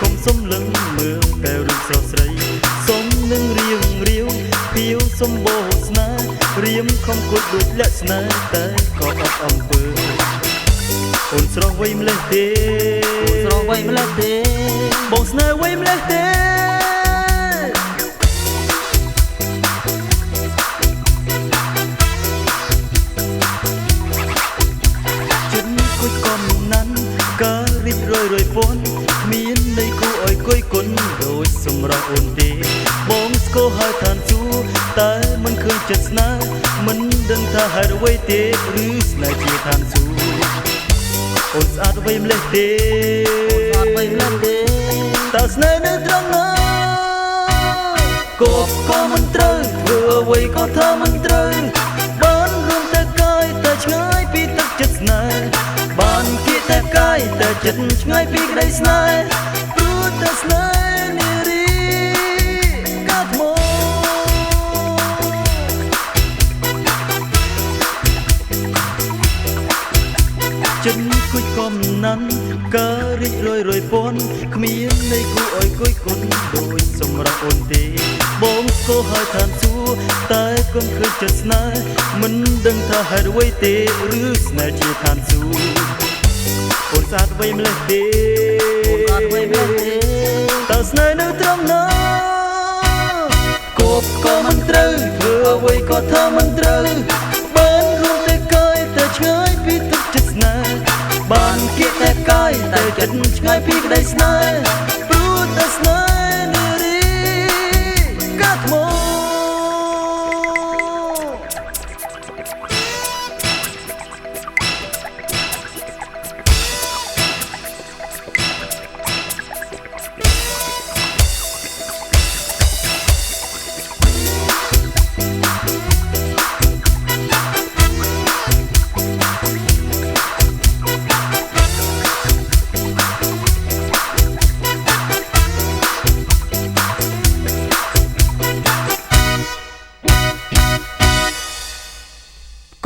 คมสมលឹងមើលតែរឿងស្រស់ស្រីសុំនឹងរៀងរាវភៀវសំបោស្នារៀមខំគត់ដូចលាក់ស្នេហ៍តែក៏អត់អំពើអូនស្រស់វៃម្លេះទេស្រស់វៃម្លេះទេបងស្នេហ៍វៃម្លេះទេការរីករាយរយពន់គ្មាននៃគូឲ្យគយគុណដូចសម្រាប់អូនទេបងស្គាល់ហើយឋានសួគ៌តែមិនឃើញចិត្តស្នេហ៍មិនដឹងថាហេតុអ្វីទេឬស្នេហ៍ជាឋានសួគ៌អូនស្អាតអ្វីម្លេះទេអូនស្អាតអ្វីម្លេះទេតើស្នេហ៍នៅត្រង់ណាគប់ក៏មិនត្រូវធ្វើអ្វីក៏ថាមិនត្រូវបានរួមតែកាយតែឆ្ងាយពីទឹកចិត្តស្នេហ៍បានគៀកតែកាយតែចិត្តឆ្ងាយពីក្តីស្នេហ៍ព្រោះតែស្នេហ៍នារីកាថ្មចិត្តគួចកំណាន់ការរីករាយរយពន់គ្មាននៃគូឲ្យគយគុណដូចសម្រាប់អូនទេបងស្គាល់ហើយឋានសួគ៌តែកុំឃើញចិត្តស្នេហ៍មិនដឹងថាហេតុអ្វីទេឬស្នេហ៍ជាឋានសួគ៌អូនស្អាតអ្វីម្លេះទេអូនស្អាតអ្វីម្លេះទេតើស្នេហ៍នៅត្រង់ណាគប់ក៏មិនត្រូវធ្វើអ្វីក៏ថាមិនត្រូវបានរួមតែកាយតែឆ្ងាយពីទឹកចិត្តស្នេហ៍បានគៀកតែកាយតែចិត្តឆ្ងាយពីក្តីស្នេហ៍ព្រោះតែស្នេហ៍នារីកាថ្ម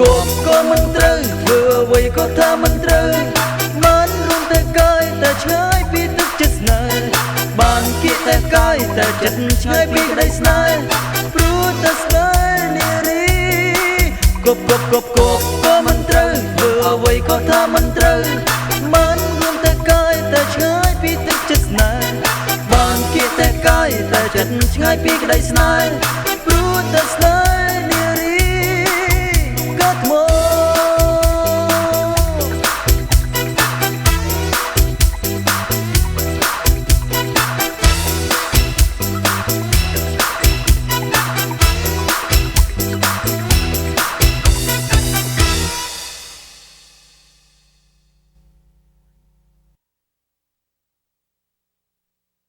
គប់ក៏មិនត្រូវធ្វើអ្វីក៏ថាមិនត្រូវបានរួមតែកាយតែឆ្ងាយពីទឹកចិត្តស្នេហ៍បានគៀកតែកាយតែចិត្តឆ្ងាយពីក្តីស្នេហ៍ព្រោះតែស្នេហ៍នារីគប់ក៏មិនត្រូវធ្វើអ្វីក៏ថាមិនត្រូវបានរួមតែកាយតែឆ្ងាយពីទឹកចិត្តស្នេហ៍បានគៀកតែកាយតែចិត្តឆ្ងាយពីក្តីស្នេហ៍